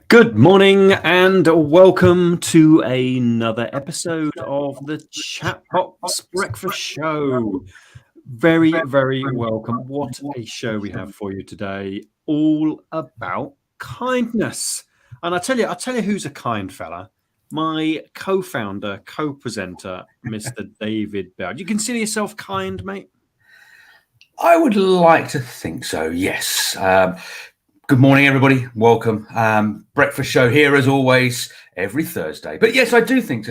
Good morning and welcome to another episode of the Chatbox Breakfast Show. Very, very welcome. What a show we have for you today, all about kindness. And I tell you who's a kind fella. My co-founder, co-presenter, Mr. David Bell. Do you consider yourself kind, mate? I would like to think so, yes. Good morning, everybody. Welcome. Breakfast show here, as always, every Thursday. But yes, I do think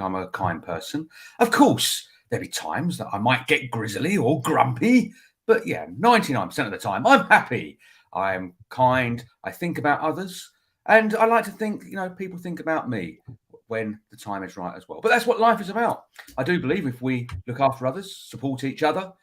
I'm a kind person. Of course, there'll be times that I might get grizzly or grumpy. But yeah, 99% of the time, I'm happy. I'm kind. I think about others. And I like to think, people think about me when the time is right as well. But that's what life is about. I do believe if we look after others, support each other,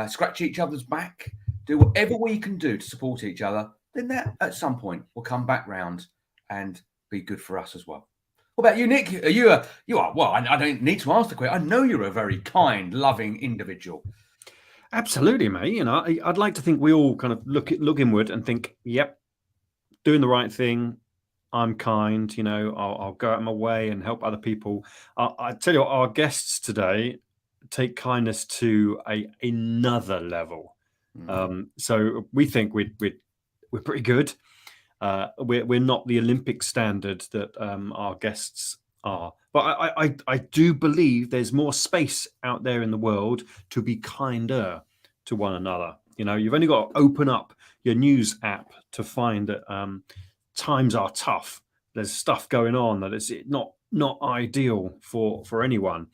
scratch each other's back, do whatever we can do to support each other, then that at some point will come back round and be good for us as well. What about you, Nick? You are, well, I don't need to ask the question. I know you're a very kind, loving individual. Absolutely, mate. I'd like to think we all kind of look inward and think, yep, doing the right thing. I'm kind, I'll go out of my way and help other people. I tell you what, our guests today take kindness to another level. So we think we're pretty good. We're not the Olympic standard that our guests are, but I do believe there's more space out there in the world to be kinder to one another. You've only got to open up your news app to find that times are tough. There's stuff going on that is not ideal for anyone.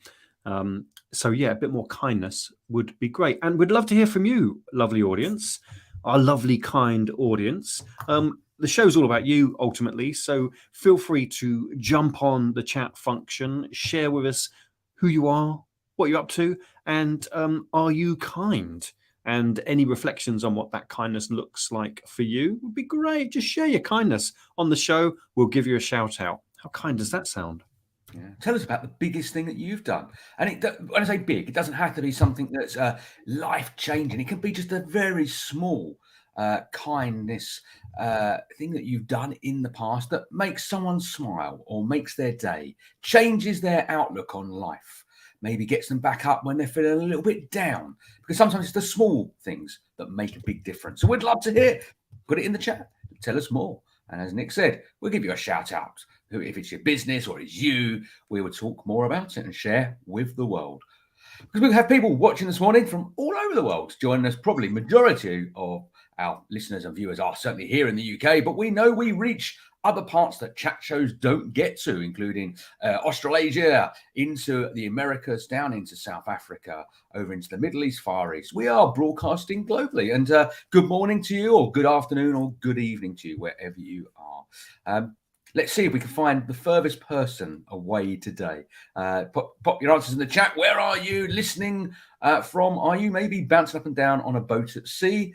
So yeah, a bit more kindness would be great. And we'd love to hear from you, lovely audience, our lovely, kind audience. The show's all about you, ultimately. So feel free to jump on the chat function, share with us who you are, what you're up to, and are you kind? And any reflections on what that kindness looks like for you would be great. Just share your kindness on the show. We'll give you a shout out. How kind does that sound? Yeah. Tell us about the biggest thing that you've done. And when I say big, it doesn't have to be something that's life-changing. It can be just a very small kindness thing that you've done in the past that makes someone smile or makes their day, changes their outlook on life, maybe gets them back up when they're feeling a little bit down. Because sometimes it's the small things that make a big difference. So we'd love to hear. Put it in the chat. Tell us more. And as Nick said, we'll give you a shout out. If it's your business or it's you, we will talk more about it and share with the world. Because we have people watching this morning from all over the world joining us. Probably majority of our listeners and viewers are certainly here in the UK, but we know we reach other parts that chat shows don't get to, including Australasia, into the Americas, down into South Africa, over into the Middle East, Far East. We are broadcasting globally. And good morning to you, or good afternoon, or good evening to you, wherever you are. Let's see if we can find the furthest person away today. Pop your answers in the chat. Where are you listening from? Are you maybe bouncing up and down on a boat at sea?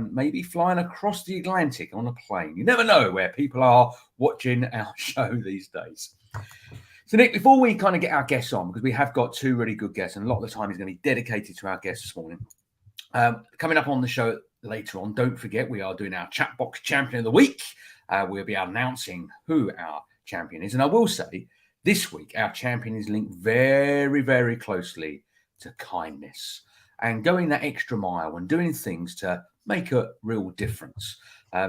Maybe flying across the Atlantic on a plane? You never know where people are watching our show these days. So, Nick, before we kind of get our guests on, because we have got two really good guests, and a lot of the time is going to be dedicated to our guests this morning. Coming up on the show later on, don't forget we are doing our Chatbox Champion of the Week. We'll be announcing who our champion is. And I will say, this week, our champion is linked very, very closely to kindness and going that extra mile and doing things to make a real difference.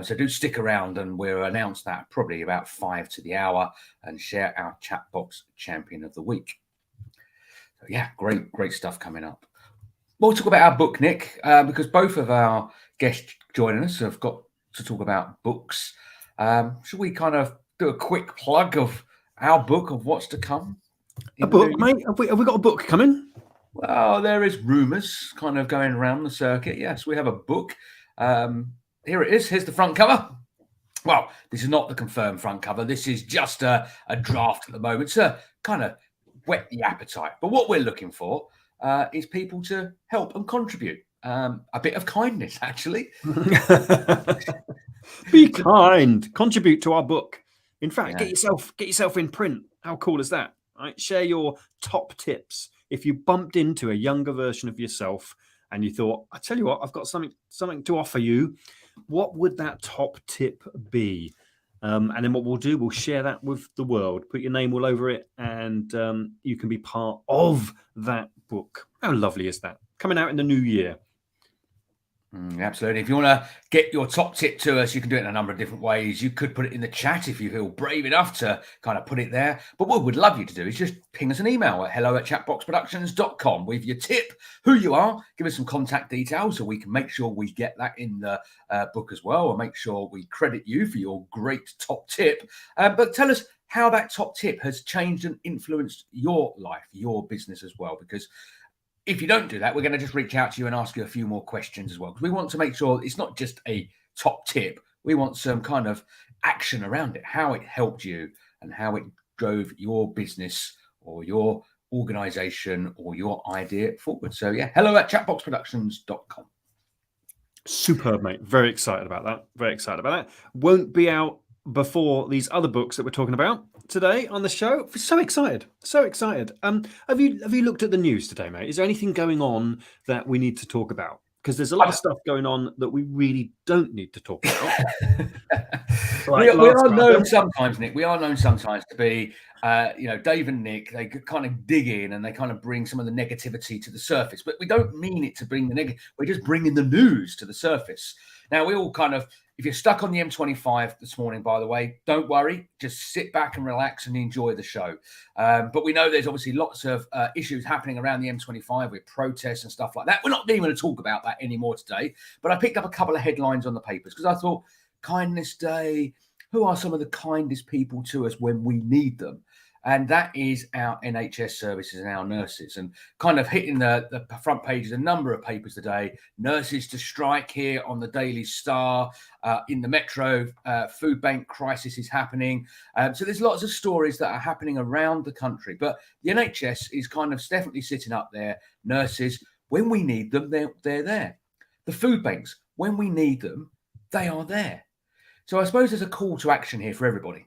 So do stick around and we'll announce that probably about 5 to the hour and share our Chatbox Champion of the Week. So yeah, great stuff coming up. We'll talk about our book, Nick, because both of our guests joining us have got to talk about books. Should we kind of do a quick plug of our book, of what's to come? A book, mate? Have we got a book coming? Well, there is rumours kind of going around the circuit. Yes, we have a book. Here it is. Here's the front cover. Well, this is not the confirmed front cover. This is just a draft at the moment to kind of whet the appetite. But what we're looking for is people to help and contribute. A bit of kindness, actually. Be kind. Contribute to our book. In fact, get yourself in print. How cool is that? Right? Share your top tips. If you bumped into a younger version of yourself and you thought, I tell you what, I've got something to offer you. What would that top tip be? And then what we'll do, we'll share that with the world, put your name all over it, and you can be part of that book. How lovely is that? Coming out in the new year. Absolutely. If you want to get your top tip to us, you can do it in a number of different ways. You could put it in the chat if you feel brave enough to kind of put it there. But what we'd love you to do is just ping us an email at hello@chatboxproductions.com with your tip, who you are, give us some contact details so we can make sure we get that in the book as well, and make sure we credit you for your great top tip. But tell us how that top tip has changed and influenced your life, your business as well, because if you don't do that, we're going to just reach out to you and ask you a few more questions as well, because we want to make sure it's not just a top tip. We want some kind of action around it, how it helped you and how it drove your business or your organization or your idea forward. So yeah, hello@chatboxproductions.com. Superb, mate. Very excited about that. Very excited about that. Won't be out before these other books that we're talking about today on the show. So excited. So excited. Have you looked at the news today, mate? Is there anything going on that we need to talk about? Because there's a lot of stuff going on that we really don't need to talk about. We are known sometimes, Nick. We are known sometimes to be, Dave and Nick. They kind of dig in and they kind of bring some of the negativity to the surface. But we don't mean it to bring the negative. We're just bringing the news to the surface. Now, we all kind of, if you're stuck on the M25 this morning, by the way, don't worry. Just sit back and relax and enjoy the show. But we know there's obviously lots of issues happening around the M25 with protests and stuff like that. We're not even going to talk about that anymore today. But I picked up a couple of headlines on the papers because I thought, Kindness Day, who are some of the kindest people to us when we need them? And that is our NHS services and our nurses. And kind of hitting the front pages, a number of papers today. Nurses to strike here on the Daily Star. In the Metro, food bank crisis is happening. So there's lots of stories that are happening around the country. But the NHS is kind of definitely sitting up there. Nurses, when we need them, they're there. The food banks, when we need them, they are there. So I suppose there's a call to action here for everybody.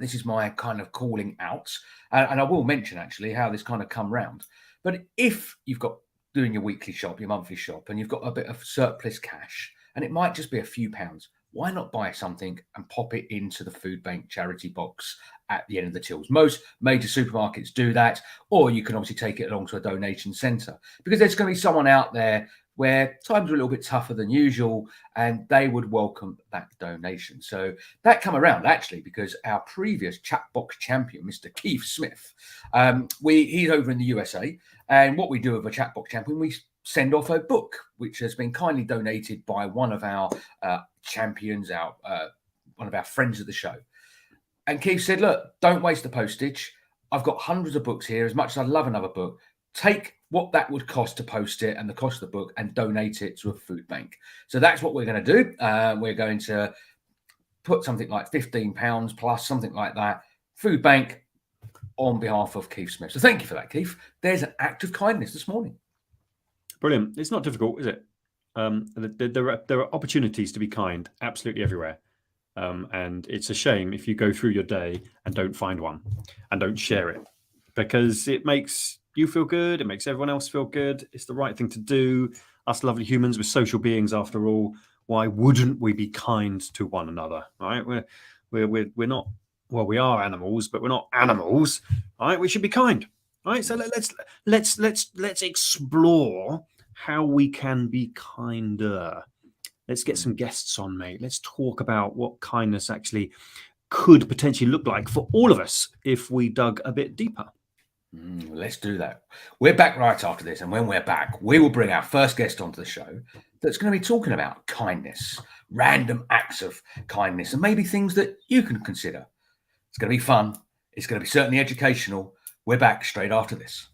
This is my kind of calling out. And I will mention actually how this kind of come round. But if you've got doing your weekly shop, your monthly shop, and you've got a bit of surplus cash, and it might just be a few pounds, why not buy something and pop it into the food bank charity box at the end of the tills? Most major supermarkets do that, or you can obviously take it along to a donation centre, because there's going to be someone out there where times are a little bit tougher than usual, and they would welcome that donation. So that come around actually because our previous Chatbox champion, Mr. Keith Smith, he's over in the USA, and what we do with a Chatbox champion, we send off a book which has been kindly donated by one of our champions, one of our friends of the show. And Keith said, look, don't waste the postage. I've got hundreds of books here. As much as I love another book, take what that would cost to post it and the cost of the book and donate it to a food bank. So that's what we're going to do. We're going to put something like £15 plus something like that, food bank, on behalf of Keith Smith. So thank you for that, Keith. There's an act of kindness this morning. Brilliant. It's not difficult, is it? There are opportunities to be kind absolutely everywhere. And it's a shame if you go through your day and don't find one and don't share it, because it makes you feel good. It makes everyone else feel good. It's the right thing to do. Us lovely humans, we're social beings after all. Why wouldn't we be kind to one another? Right? We're not. Well, we are animals, but we're not animals. Right? We should be kind. Right? So let's explore how we can be kinder. Let's get some guests on, mate. Let's talk about what kindness actually could potentially look like for all of us if we dug a bit deeper. Let's do that. We're back right after this. And when we're back, we will bring our first guest onto the show that's going to be talking about kindness, random acts of kindness, and maybe things that you can consider. It's going to be fun. It's going to be certainly educational. We're back straight after this.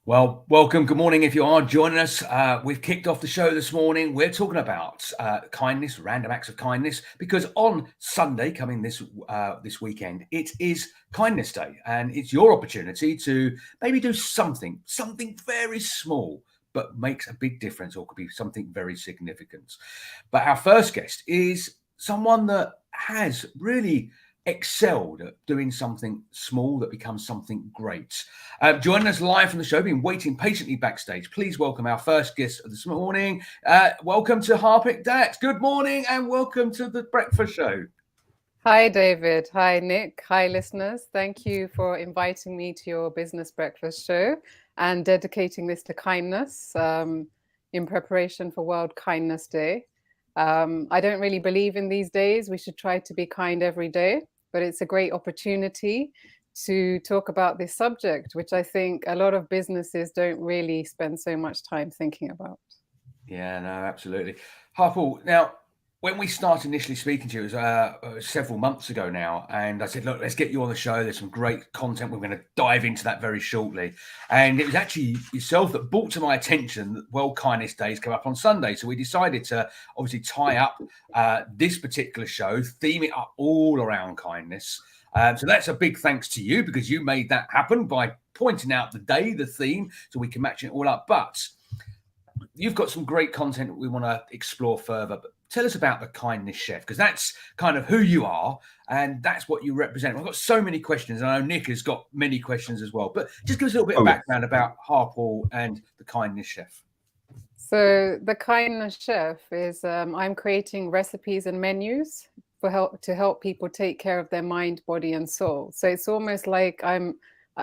Well, welcome. Good morning. If you are joining us, we've kicked off the show this morning. We're talking about kindness, random acts of kindness, because on Sunday coming this weekend, it is Kindness Day, and it's your opportunity to maybe do something very small, but makes a big difference or could be something very significant. But our first guest is someone that has really excelled at doing something small that becomes something great. Joining us live from the show, been waiting patiently backstage. Please welcome our first guest of this morning. Welcome to Harpal Dhatt. Good morning and welcome to the breakfast show. Hi, David. Hi, Nick. Hi, listeners. Thank you for inviting me to your business breakfast show and dedicating this to kindness in preparation for World Kindness Day. I don't really believe in these days. We should try to be kind every day, but it's a great opportunity to talk about this subject, which I think a lot of businesses don't really spend so much time thinking about. Yeah, no, absolutely. Harpal, now, when we started initially speaking to you, it was several months ago now, and I said, look, let's get you on the show. There's some great content. We're going to dive into that very shortly. And it was actually yourself that brought to my attention that World Kindness Days come up on Sunday. So we decided to obviously tie up this particular show, theme it up all around kindness. So that's a big thanks to you because you made that happen by pointing out the day, the theme, so we can match it all up. But you've got some great content that we want to explore further, but tell us about the Kindness Chef, because that's kind of who you are and that's what you represent. I've got so many questions, and I know Nick has got many questions as well, but just give us a little bit of background about Harpal and the Kindness Chef. So the Kindness Chef is I'm creating recipes and menus to help people take care of their mind, body, and soul. So it's almost like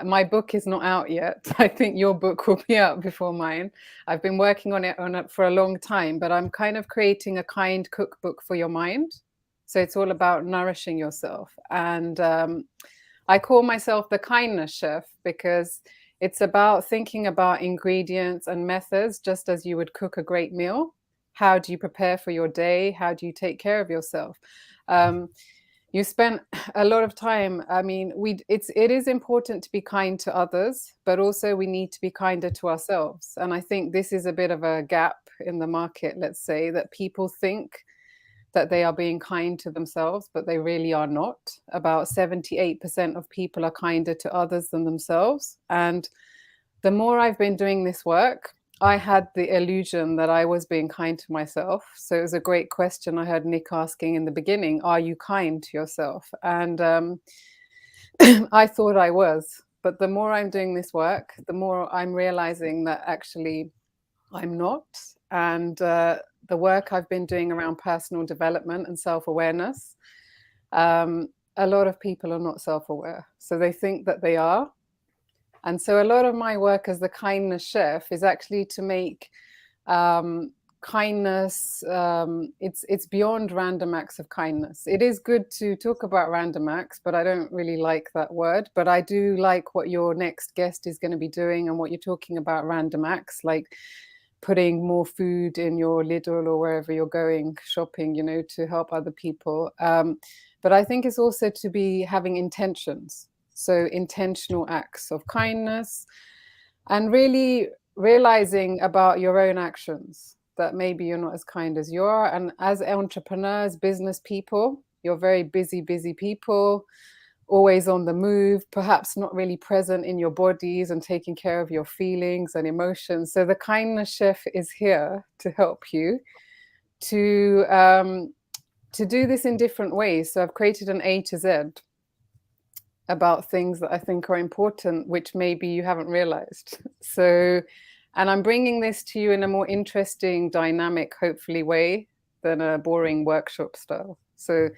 my book is not out yet. I think your book will be out before mine. I've been working on it for a long time, but I'm kind of creating a kind cookbook for your mind. So it's all about nourishing yourself. And I call myself the Kindness Chef because it's about thinking about ingredients and methods, just as you would cook a great meal. How do you prepare for your day? How do you take care of yourself? You spent a lot of time. I mean, it is important to be kind to others, but also we need to be kinder to ourselves. And I think this is a bit of a gap in the market, let's say, that people think that they are being kind to themselves, but they really are not. About 78% of people are kinder to others than themselves. And the more I've been doing this work, I had the illusion that I was being kind to myself. So it was a great question I heard Nick asking in the beginning, are you kind to yourself? And I thought I was, but the more I'm doing this work, the more I'm realizing that actually I'm not. And the work I've been doing around personal development and self-awareness, a lot of people are not self-aware. So they think that they are. And so a lot of my work as the Kindness Chef is actually to make kindness, it's beyond random acts of kindness. It is good to talk about random acts, but I don't really like that word. But I do like what your next guest is going to be doing and what you're talking about, random acts, like putting more food in your Lidl or wherever you're going shopping, to help other people. But I think it's also to be having intentions. So intentional acts of kindness and really realizing about your own actions that maybe you're not as kind as you are. And as entrepreneurs, business people, you're very busy people, always on the move, perhaps not really present in your bodies and taking care of your feelings and emotions. So the Kindness Chef is here to help you to do this in different ways. So I've created an A to Z about things that I think are important, which maybe you haven't realized. So, and I'm bringing this to you in a more interesting, dynamic, hopefully way than a boring workshop style. So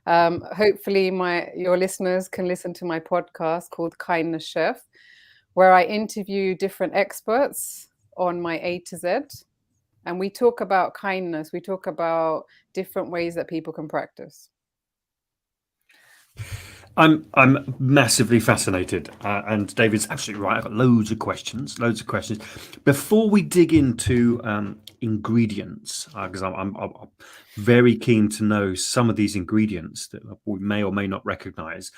hopefully your listeners can listen to my podcast called Kindness Chef, where I interview different experts on my A to Z. And we talk about kindness. We talk about different ways that people can practice. I'm massively fascinated, and David's absolutely right. I've got loads of questions. Before we dig into ingredients, because I'm very keen to know some of these ingredients that we may or may not recognize.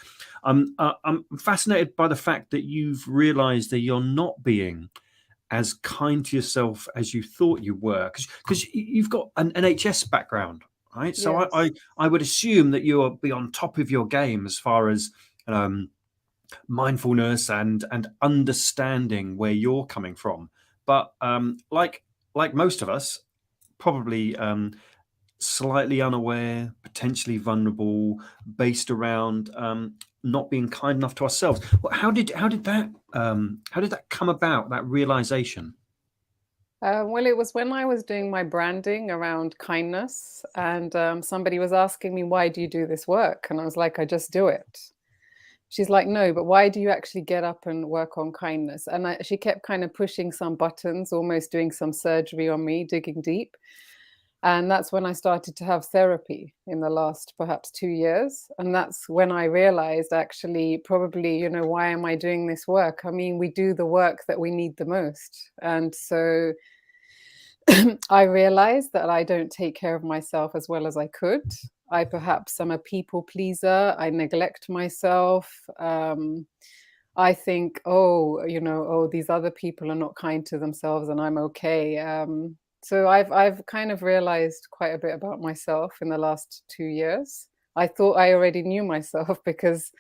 I'm fascinated by the fact that you've realized that you're not being as kind to yourself as you thought you were, because you've got an NHS background. Right. So Yes. I would assume that you'll be on top of your game as far as mindfulness and understanding where you're coming from. but like most of us, probably slightly unaware, potentially vulnerable, based around not being kind enough to ourselves. How did that come about? That realization? Well, it was when I was doing my branding around kindness, and somebody was asking me, "Why do you do this work?" And I was like, "I just do it." She's like, "No, but why do you actually get up and work on kindness?" And she kept kind of pushing some buttons, almost doing some surgery on me, digging deep. And that's when I started to have therapy in the last perhaps 2 years. And that's when I realized, actually, probably, why am I doing this work? I mean, we do the work that we need the most. And so I realized that I don't take care of myself as well as I could. I perhaps am a people pleaser. I neglect myself. I think, oh, these other people are not kind to themselves and I'm okay. So I've kind of realized quite a bit about myself in the last 2 years. I thought I already knew myself because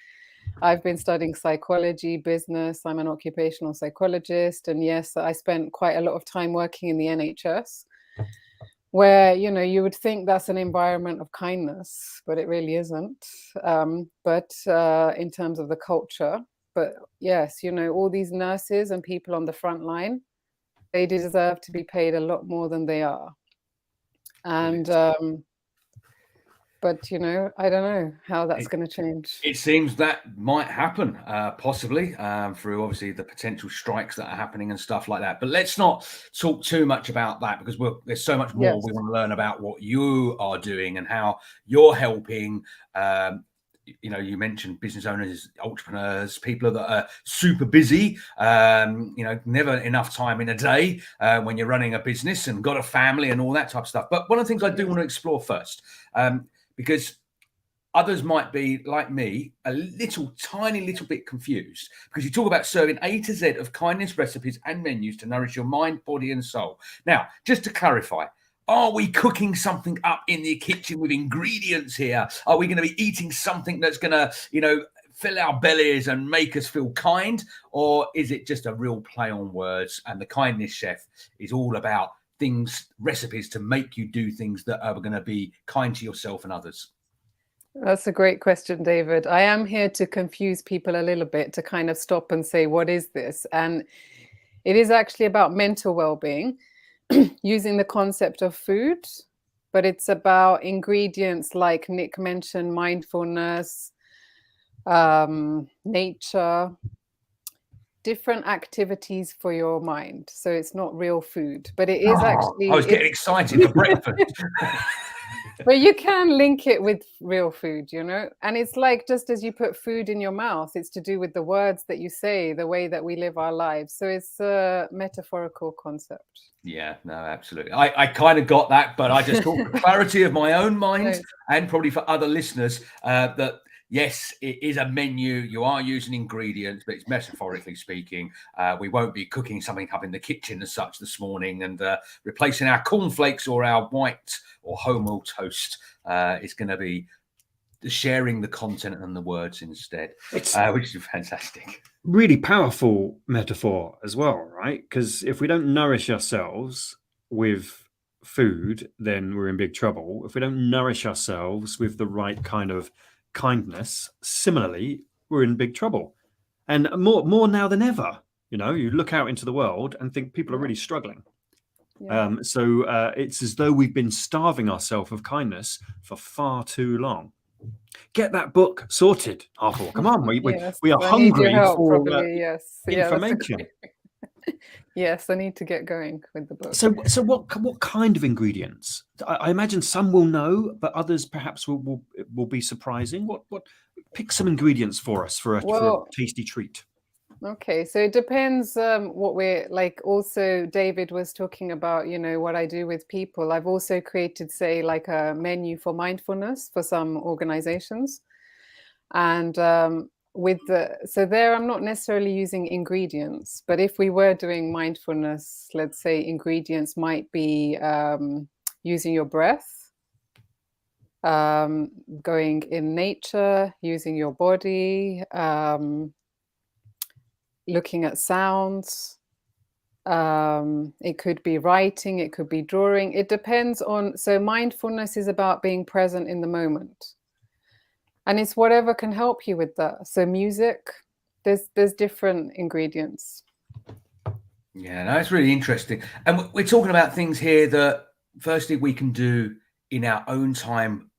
I've been studying psychology, business. I'm an occupational psychologist. And yes, I spent quite a lot of time working in the NHS, where, you would think that's an environment of kindness, but it really isn't. But in terms of the culture, but yes, all these nurses and people on the front line, they deserve to be paid a lot more than they are. And but I don't know how that's going to change. It seems that might happen, possibly, through obviously the potential strikes that are happening and stuff like that. But let's not talk too much about that, because there's so much more we want to learn about what you are doing and how you're helping. You mentioned business owners, entrepreneurs, people that are super busy, never enough time in a day when you're running a business and got a family and all that type of stuff. But one of the things I do want to explore first, because others might be, like me, a tiny little bit confused, because you talk about serving A to Z of kindness recipes and menus to nourish your mind, body and soul. Now, just to clarify, are we cooking something up in the kitchen with ingredients here? Are we going to be eating something that's going to, fill our bellies and make us feel kind? Or is it just a real play on words, and the Kindness Chef is all about recipes to make you do things that are going to be kind to yourself and others? That's a great question, David. I am here to confuse people a little bit, to kind of stop and say, what is this? And it is actually about mental well-being, using the concept of food, but it's about ingredients like Nick mentioned, mindfulness, nature, different activities for your mind. So it's not real food, but it is actually... I was getting excited for breakfast. But you can link it with real food, and it's like, just as you put food in your mouth, it's to do with the words that you say, the way that we live our lives. So it's a metaphorical concept. Yeah, no, absolutely. I kind of got that, but I just thought for clarity of my own mind and probably for other listeners, that yes, it is a menu. You are using ingredients, but it's metaphorically speaking. We won't be cooking something up in the kitchen as such this morning and replacing our cornflakes or our white or wholemeal toast. It's going to be sharing the content and the words instead, which is fantastic. Really powerful metaphor as well, right? Because if we don't nourish ourselves with food, then we're in big trouble. If we don't nourish ourselves with the right kind of kindness, similarly, we're in big trouble. And more now than ever. You look out into the world and think people are really struggling. So it's as though we've been starving ourselves of kindness for far too long. Get that book sorted, Harpal. Come on, we are hungry for information. Yes, I need to get going with the book. So what kind of ingredients? I imagine some will know, but others perhaps will be surprising. What pick some ingredients for us for a tasty treat. Okay, so it depends what we're like. Also, David was talking about, what I do with people. I've also created, say, like a menu for mindfulness for some organizations. And so there, I'm not necessarily using ingredients, but if we were doing mindfulness, let's say ingredients might be using your breath, going in nature, using your body, looking at sounds, It could be writing, it could be drawing. It depends on, so mindfulness is about being present in the moment. And it's whatever can help you with that. So music, there's different ingredients. Yeah, no, it's really interesting. And we're talking about things here that firstly we can do in our own time,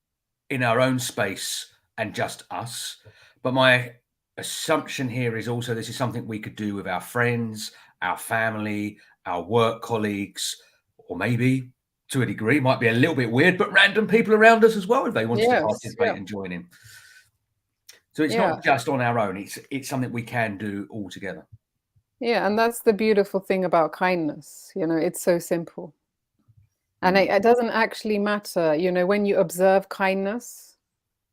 in our own space, and just us. But my assumption here is also this is something we could do with our friends, our family, our work colleagues, or maybe to a degree, might be a little bit weird, but random people around us as well if they wanted to participate and join in. So it's not just on our own, it's something we can do all together. Yeah, and that's the beautiful thing about kindness. You know, it's so simple. And it doesn't actually matter, you know, when you observe kindness,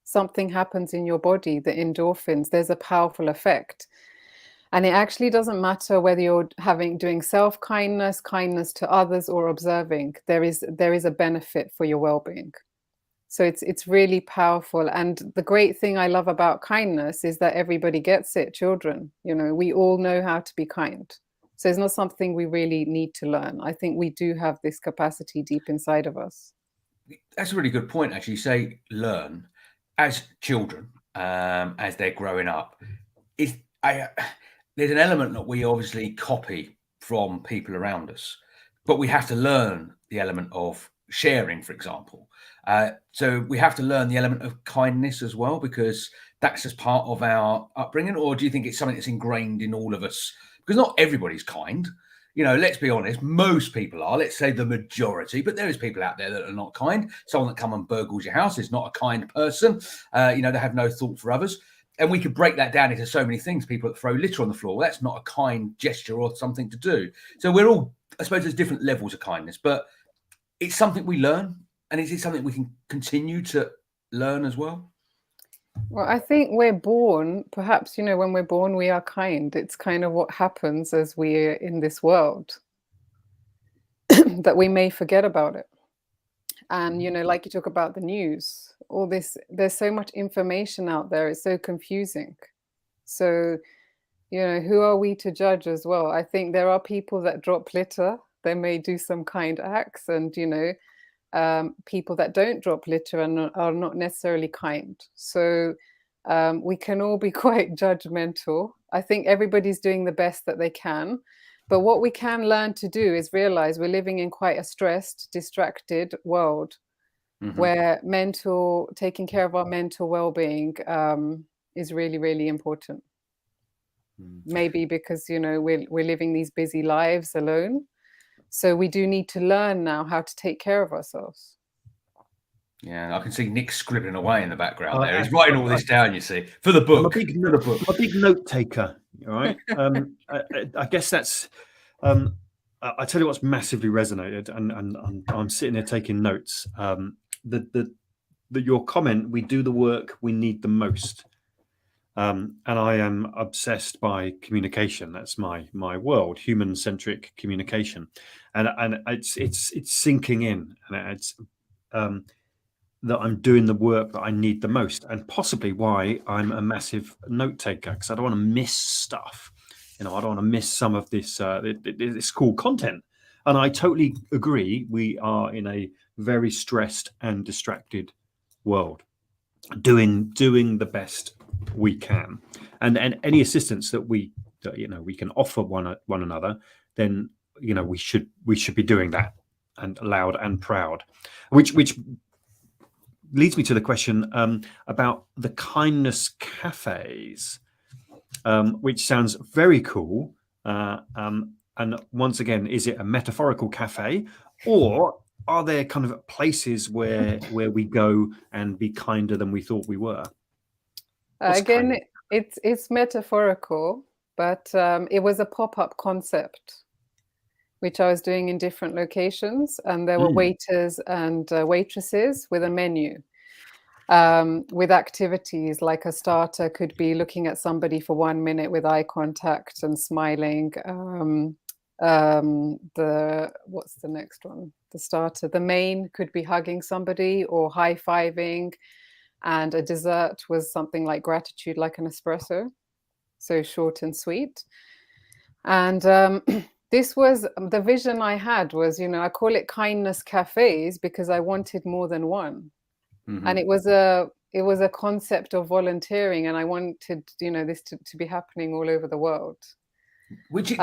something happens in your body, the endorphins, there's a powerful effect. And it actually doesn't matter whether you're doing self-kindness, kindness to others, or observing. There is a benefit for your well-being. So it's really powerful. And the great thing I love about kindness is that everybody gets it. Children, you know, we all know how to be kind. So it's not something we really need to learn. I think we do have this capacity deep inside of us. That's a really good point, actually. You say learn as children, as they're growing up. There's an element that we obviously copy from people around us, but we have to learn the element of sharing, for example. So we have to learn the element of kindness as well, because that's just part of our upbringing. Or do you think it's something that's ingrained in all of us? Because not everybody's kind. You know, let's be honest, most people are, let's say the majority, but there is people out there that are not kind. Someone that come and burgles your house is not a kind person. You know, they have no thought for others. And we could break that down into so many things. People that throw litter on the floor, that's not a kind gesture or something to do. So we're all, I suppose there's different levels of kindness, but it's something we learn. And is it something we can continue to learn as well? Well, I think we're born, perhaps, you know, when we're born, we are kind. It's kind of what happens as we're in this world that we may forget about it. And, you know, like you talk about the news, all this, there's so much information out there. It's so confusing. So, you know, who are we to judge as well? I think there are people that drop litter. They may do some kind acts, and, you know, people that don't drop litter and are not necessarily kind. So we can all be quite judgmental. I think everybody's doing the best that they can. But what we can learn to do is realize we're living in quite a stressed, distracted world where taking care of our mental well-being is really, really important. Maybe because, you know, we're living these busy lives alone. So we do need to learn now how to take care of ourselves. Yeah, I can see Nick scribbling away in the background there. He's writing all this down, you see, for the book. I'm a big note taker, all right? I guess that's... I tell you what's massively resonated, and I'm sitting here taking notes. Your comment, we do the work we need the most. And I am obsessed by communication. That's my world, human-centric communication, and it's sinking in, and it's that I'm doing the work that I need the most, and possibly why I'm a massive note taker, because I don't want to miss stuff. You know, I don't want to miss some of this this cool content. And I totally agree. We are in a very stressed and distracted world, doing the best we can, and any assistance that we can offer one another, then, you know, we should be doing that, and loud and proud, which leads me to the question about the Kindness Cafés, which sounds very cool. And once again, is it a metaphorical cafe, or are there kind of places where we go and be kinder than we thought we were? Again, it's metaphorical, but it was a pop-up concept, which I was doing in different locations, and there were waiters and waitresses with a menu, with activities. Like a starter could be looking at somebody for 1 minute with eye contact and smiling. What's the next one? The starter. The main could be hugging somebody or high-fiving, and a dessert was something like gratitude, like an espresso, so short and sweet. And This was the vision I had was, I call it Kindness Cafés because I wanted more than one. Mm-hmm. And it was a concept of volunteering, and I wanted, this to be happening all over the world. Which it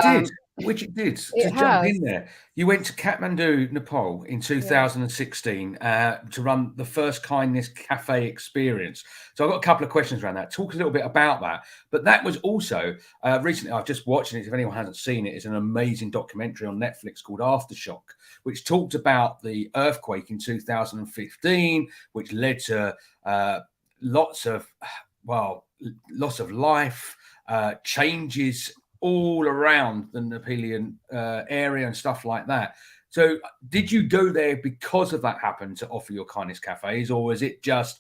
did. To jump in there, you went to Kathmandu, Nepal in 2016 to run the first Kindness Cafe experience. So I've got a couple of questions around that. Talk a little bit about that. But that was also recently, I've just watched it. If anyone hasn't seen it, it's an amazing documentary on Netflix called Aftershock, which talked about the earthquake in 2015, which led to lots of loss of life, changes all around the Nepalian area and stuff like that. So did you go there because of that happened to offer your Kindness Cafes, or was it just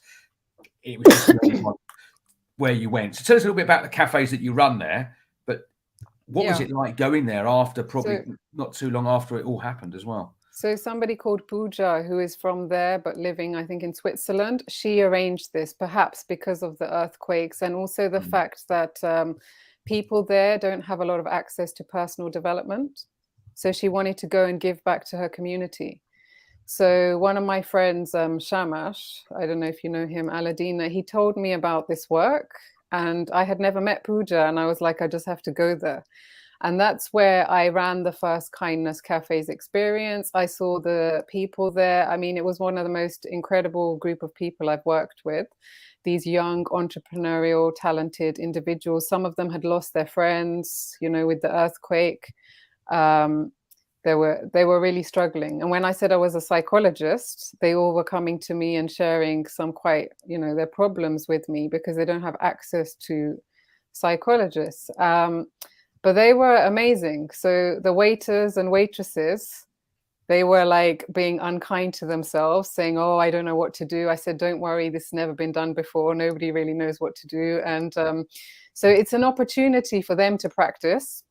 where you went? So tell us a little bit about the cafes that you run there, but what was it like going there after not too long after it all happened as well? So somebody called Pooja, who is from there but living, I think, in Switzerland, she arranged this, perhaps because of the earthquakes and also the fact that people there don't have a lot of access to personal development. So she wanted to go and give back to her community. So one of my friends, Shamash, I don't know if you know him, Aladina, he told me about this work, and I had never met Pooja, and I was like, I just have to go there. And that's where I ran the first Kindness Cafes experience. I saw the people there. I mean, it was one of the most incredible group of people I've worked with. These young, entrepreneurial, talented individuals. Some of them had lost their friends, with the earthquake. They were really struggling. And when I said I was a psychologist, they all were coming to me and sharing some quite, their problems with me because they don't have access to psychologists. But they were amazing. So the waiters and waitresses, they were like being unkind to themselves, saying, oh, I don't know what to do. I said, don't worry, this has never been done before. Nobody really knows what to do. And so it's an opportunity for them to practice.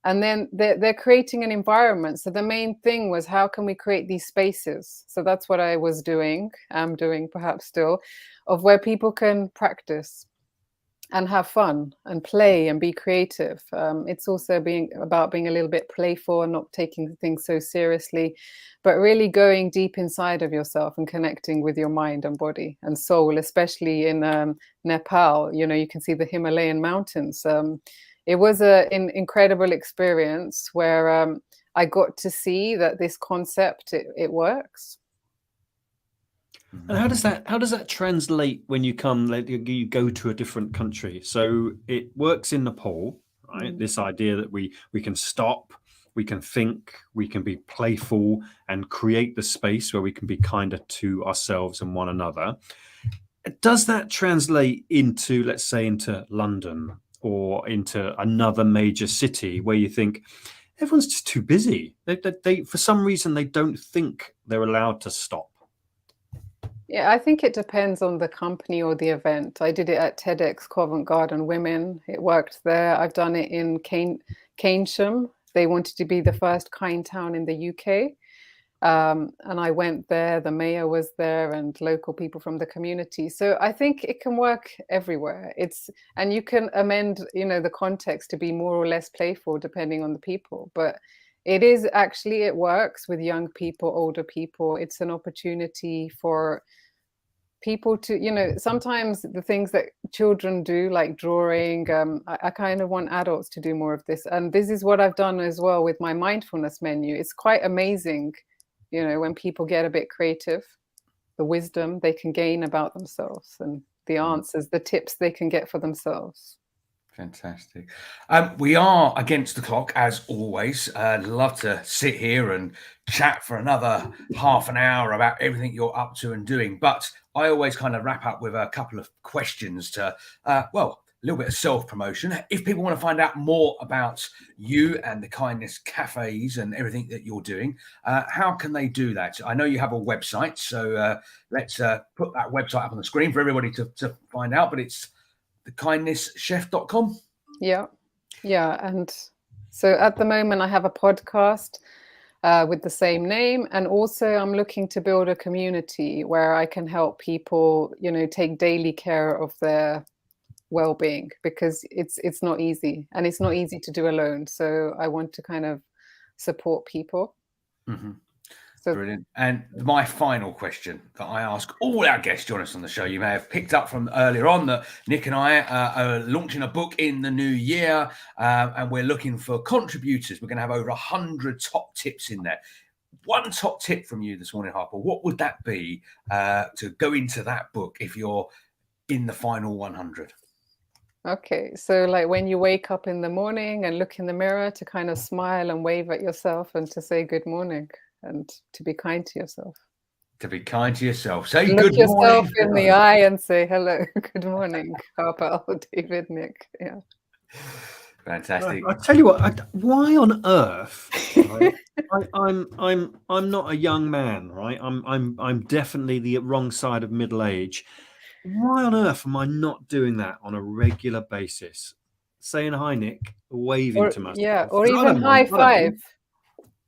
And then they're creating an environment. So the main thing was, how can we create these spaces? So that's what I was doing, I'm doing perhaps still, of where people can practice and have fun and play and be creative. It's also about being a little bit playful and not taking things so seriously, but really going deep inside of yourself and connecting with your mind and body and soul, especially in Nepal. You can see the Himalayan mountains. It was an incredible experience where I got to see that this concept, it works. And how does that translate when you go to a different country? So it works in Nepal, right? This idea that we can stop, we can think, we can be playful and create the space where we can be kinder to ourselves and one another. Does that translate into, let's say, into London or into another major city where you think everyone's just too busy? They for some reason, they don't think they're allowed to stop. Yeah, I think it depends on the company or the event. I did it at TEDx Covent Garden Women. It worked there. I've done it in Keynsham. They wanted to be the first kind town in the UK. And I went there, the mayor was there and local people from the community. So I think it can work everywhere. And you can amend, the context to be more or less playful depending on the people. But it works with young people, older people. It's an opportunity for people to, sometimes the things that children do, like drawing, I kind of want adults to do more of this. And this is what I've done as well with my mindfulness menu. It's quite amazing, when people get a bit creative, the wisdom they can gain about themselves and the answers, the tips they can get for themselves. Fantastic. We are against the clock, as always. I'd love to sit here and chat for another half an hour about everything you're up to and doing. But I always kind of wrap up with a couple of questions to, a little bit of self-promotion. If people want to find out more about you and the Kindness Cafes and everything that you're doing, how can they do that? I know you have a website, so let's put that website up on the screen for everybody to find out, but it's thekindnesschef.com. Yeah. And so at the moment I have a podcast with the same name, and also I'm looking to build a community where I can help people, take daily care of their well-being, because it's not easy, and it's not easy to do alone. So I want to kind of support people. Mm-hmm. So brilliant. And my final question that I ask all our guests join us on the show, you may have picked up from earlier on that Nick and I are launching a book in the new year, and we're looking for contributors. We're going to have over 100 top tips in there. One top tip from you this morning, Harpal, what would that be to go into that book if you're in the final 100? Okay, so like when you wake up in the morning and look in the mirror, to kind of smile and wave at yourself and to say good morning and to be kind to yourself. To be kind to yourself. Say Look good yourself morning. in the eye and say hello, good morning, Harpal, David, Nick. Yeah. Fantastic. I tell you what, why on earth? Right? I'm not a young man, right? I'm definitely the wrong side of middle age. Why on earth am I not doing that on a regular basis? Saying hi, Nick, waving to myself. Yeah, or 'Cause I even don't high mind, I don't mind. five.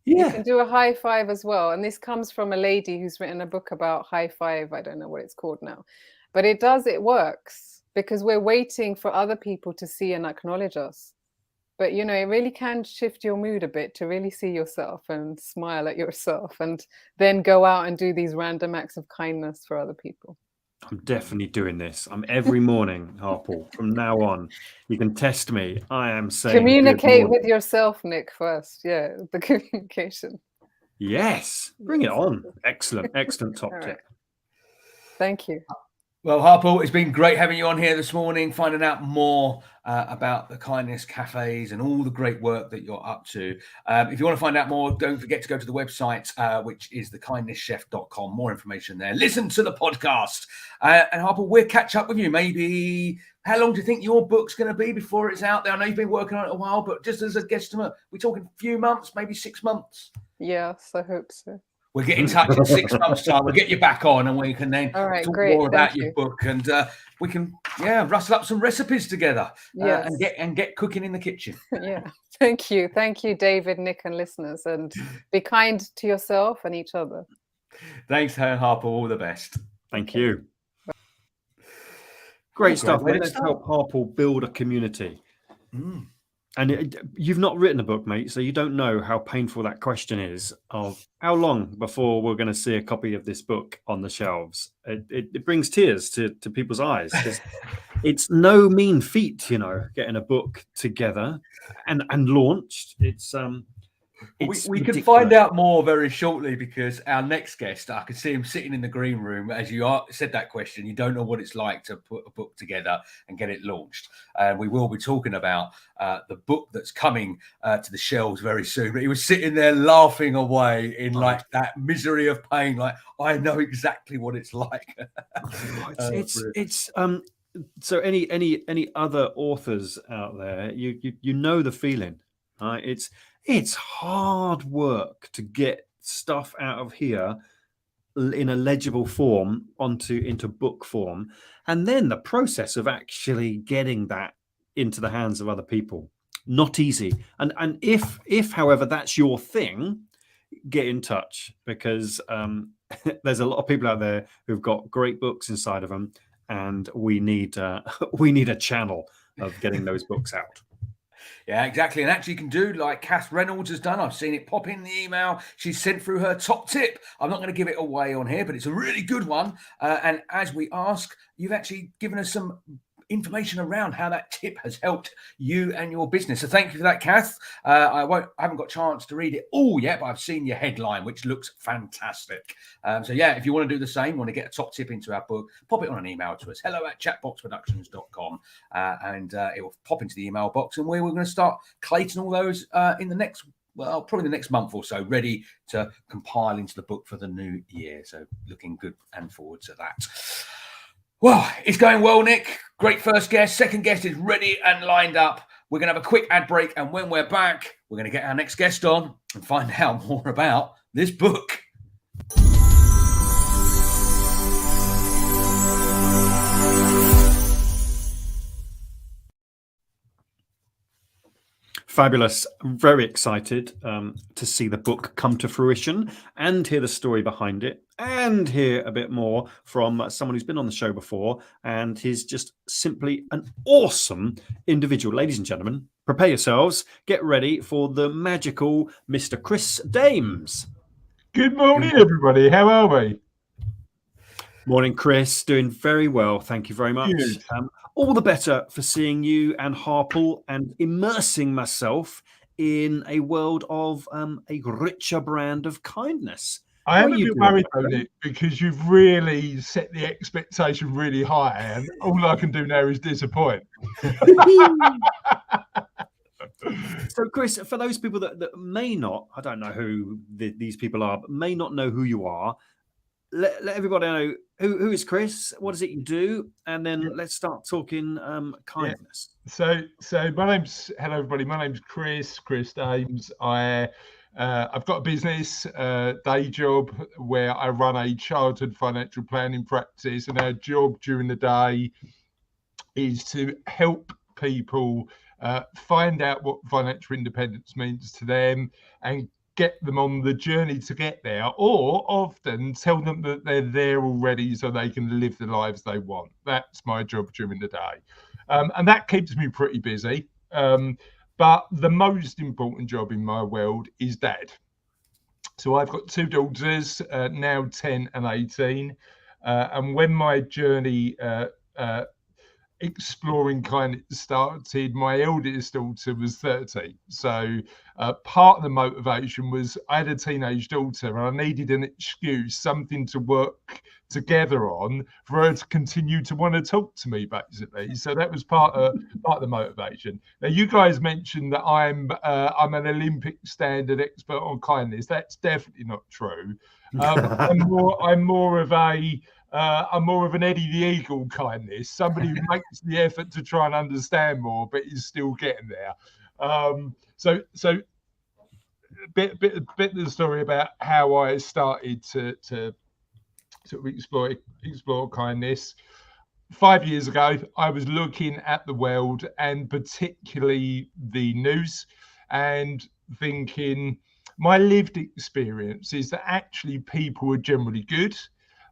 Yeah. You can do a high five as well. And this comes from a lady who's written a book about high five. I don't know what it's called now, but it works because we're waiting for other people to see and acknowledge us. But, you know, it really can shift your mood a bit to really see yourself and smile at yourself and then go out and do these random acts of kindness for other people. I'm definitely doing this. I'm every morning, Harpal. From now on, you can test me. I am saying Communicate with yourself, Nick, first. Yeah, the communication. Yes, bring it on. Excellent, excellent top All tip. right. Thank you. Well, Harpal, it's been great having you on here this morning, finding out more about the Kindness Cafés and all the great work that you're up to. If you want to find out more, don't forget to go to the website, which is thekindnesschef.com. More information there. Listen to the podcast. And Harpal, we'll catch up with you. Maybe, how long do you think your book's going to be before it's out there? I know you've been working on it a while, but just as a guesstimate, we're talking a few months, maybe 6 months? Yes, I hope so. We'll get in touch in 6 months' time. We'll get you back on and we can then All right, talk great. more about Thank your you. book, and we can, rustle up some recipes together Yes. and get cooking in the kitchen. Yeah. Thank you. Thank you, David, Nick, and listeners. And be kind to yourself and each other. Thanks, Harpal. All the best. Thank you. Great stuff, way mate. to Let's start. help Harpal build a community. Mm. And you've not written a book, mate, so you don't know how painful that question is of how long before we're going to see a copy of this book on the shelves. It brings tears to people's eyes. It's no mean feat, you know, getting a book together and launched. We can find out more very shortly, because our next guest, I can see him sitting in the green room as you said that question. You don't know what it's like to put a book together and get it launched. And we will be talking about the book that's coming to the shelves very soon. But he was sitting there laughing away in like that misery of pain. Like, I know exactly what it's like. So any other authors out there, you know the feeling. It's hard work to get stuff out of here in a legible form into book form, and then the process of actually getting that into the hands of other people, not easy. And if however that's your thing, get in touch, because there's a lot of people out there who've got great books inside of them, and we need a channel of getting those books out. Yeah, exactly. And actually, you can do like Kath Reynolds has done. I've seen it pop in the email. She's sent through her top tip. I'm not going to give it away on here, but it's a really good one. And as we ask, you've actually given us some information around how that tip has helped you and your business. So thank you for that, Kath. I haven't got a chance to read it all yet, but I've seen your headline, which looks fantastic. So yeah, if you want to do the same, want to get a top tip into our book, pop it on an email to us, hello@chatboxproductions.com, and it will pop into the email box, and we're going to start collating all those in the next, well, probably the next month or so, ready to compile into the book for the new year. So looking good and forward to that. Well, it's going well, Nick. Great first guest. Second guest is ready and lined up. We're going to have a quick ad break, and when we're back, we're going to get our next guest on and find out more about this book. Fabulous. Very excited to see the book come to fruition and hear the story behind it and hear a bit more from someone who's been on the show before and he's just simply an awesome individual. Ladies and gentlemen, prepare yourselves. Get ready for the magical Mr. Chris Daems. Good morning, everybody. How are we? Morning, Chris. Doing very well. Thank you very much. All the better for seeing you and Harpal and immersing myself in a world of a richer brand of kindness. I am a bit worried about it because you've really set the expectation really high, and all I can do now is disappoint. So, Chris, for those people that may not, I don't know who these people are, but may not know who you are, let everybody know who is Chris, what is it you do, and then let's start talking kindness. So hello everybody, my name's Chris Daems. I've got a business, day job, where I run a childhood financial planning practice, and our job during the day is to help people find out what financial independence means to them and get them on the journey to get there, or often tell them that they're there already so they can live the lives they want. That's my job during the day. And that keeps me pretty busy. But the most important job in my world is dad. So I've got two daughters, now 10 and 18. And when my journey exploring kindness started, my eldest daughter was 30. So part of the motivation was I had a teenage daughter and I needed an excuse, something to work together on for her to continue to want to talk to me, basically. So that was part of the motivation. Now, you guys mentioned that I'm an Olympic standard expert on kindness. That's definitely not true. I'm more of an Eddie the Eagle kindness, somebody who makes the effort to try and understand more, but is still getting there. So a bit of the story about how I started to sort of explore kindness. 5 years ago, I was looking at the world and particularly the news and thinking my lived experience is that actually people are generally good,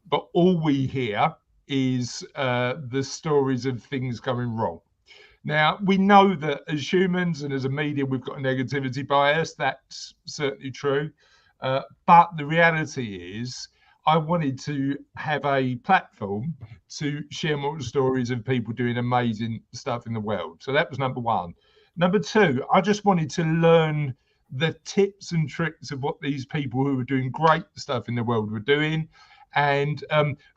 but all we hear is the stories of things going wrong. Now, we know that as humans and as a media, we've got a negativity bias. That's certainly true. But the reality is, I wanted to have a platform to share more stories of people doing amazing stuff in the world. So that was number one. Number two, I just wanted to learn the tips and tricks of what these people who were doing great stuff in the world were doing. And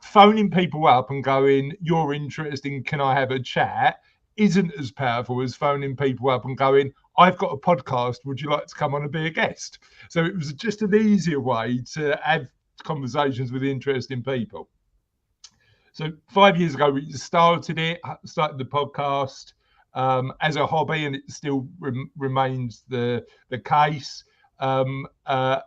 phoning people up and going, you're interesting, can I have a chat, isn't as powerful as phoning people up and going, I've got a podcast, would you like to come on and be a guest? So it was just an easier way to have conversations with interesting people. So 5 years ago, we started the podcast as a hobby, and it still remains the case. The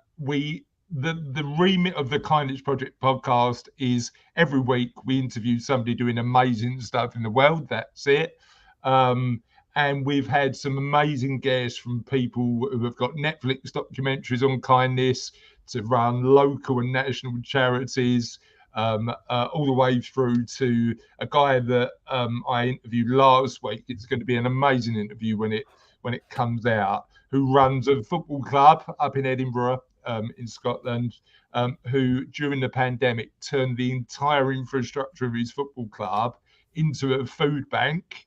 remit of the Kindness Project podcast is every week we interview somebody doing amazing stuff in the world. That's it. And we've had some amazing guests from people who have got Netflix documentaries on kindness to run local and national charities, all the way through to a guy that I interviewed last week. It's going to be an amazing interview when it comes out, who runs a football club up in Edinburgh, in Scotland, who during the pandemic turned the entire infrastructure of his football club into a food bank,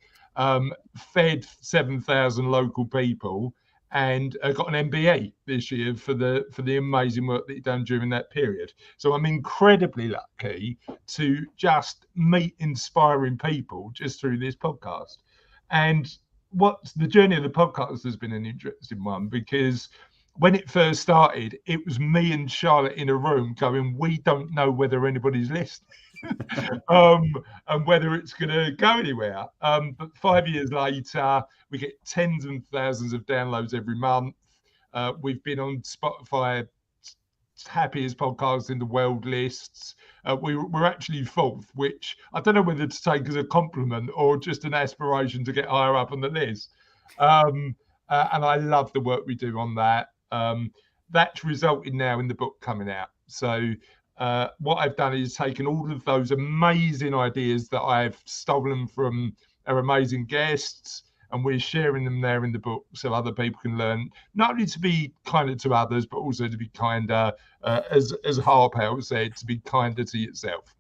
fed 7,000 local people, and got an MBE this year for the amazing work that he'd done during that period. So I'm incredibly lucky to just meet inspiring people just through this podcast. And what's the journey of the podcast has been an interesting one, because when it first started, it was me and Charlotte in a room going, we don't know whether anybody's listening and whether it's going to go anywhere. But 5 years later, we get tens and thousands of downloads every month. We've been on Spotify happiest podcasts in the world lists. We're actually fourth, which I don't know whether to take as a compliment or just an aspiration to get higher up on the list. and I love the work we do on that. That's resulted now in the book coming out. So what I've done is taken all of those amazing ideas that I've stolen from our amazing guests, and we're sharing them there in the book so other people can learn not only to be kinder to others, but also to be kinder, as Harpal said, to be kinder to yourself.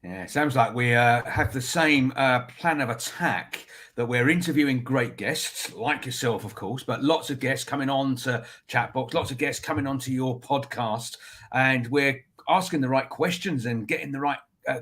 Yeah, sounds like we have the same plan of attack, that we're interviewing great guests like yourself, of course, but lots of guests coming on to Chatbox, lots of guests coming onto your podcast, and we're asking the right questions and getting the right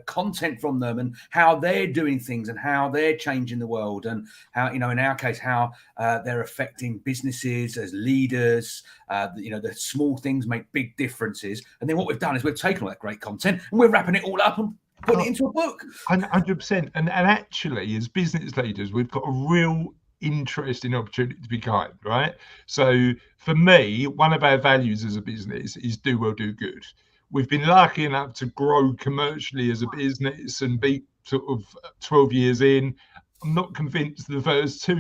content from them, and how they're doing things and how they're changing the world, and how, in our case, how they're affecting businesses as leaders. The small things make big differences. And then what we've done is we've taken all that great content and we're wrapping it all up and putting it into a book. 100%. And actually, as business leaders, we've got a real interesting opportunity to be kind, right? So for me, one of our values as a business is do well, do good. We've been lucky enough to grow commercially as a business and be sort of 12 years in. I'm not convinced in the first 2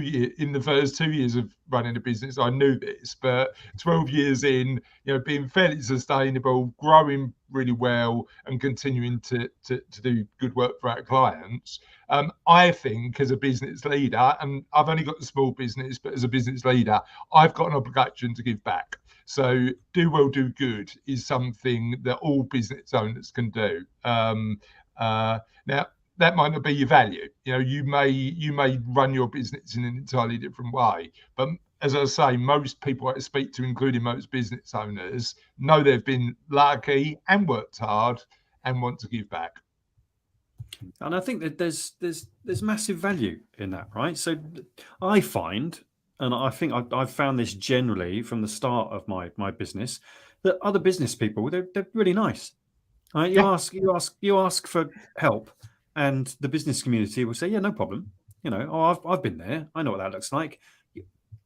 years of running a business I knew this, but 12 years in, being fairly sustainable, growing really well, and continuing to do good work for our clients. I think as a business leader, and I've only got a small business, but as a business leader, I've got an obligation to give back. So do well, do good is something that all business owners can do. Now, that might not be your value. You may run your business in an entirely different way. But as I say, most people I speak to, including most business owners, know they've been lucky and worked hard and want to give back. And I think that there's massive value in that, right? So I find, and I think I've found this generally from the start of my business, that other business people, they're really nice. Right? You ask for help, and the business community will say, yeah, no problem. I've been there. I know what that looks like.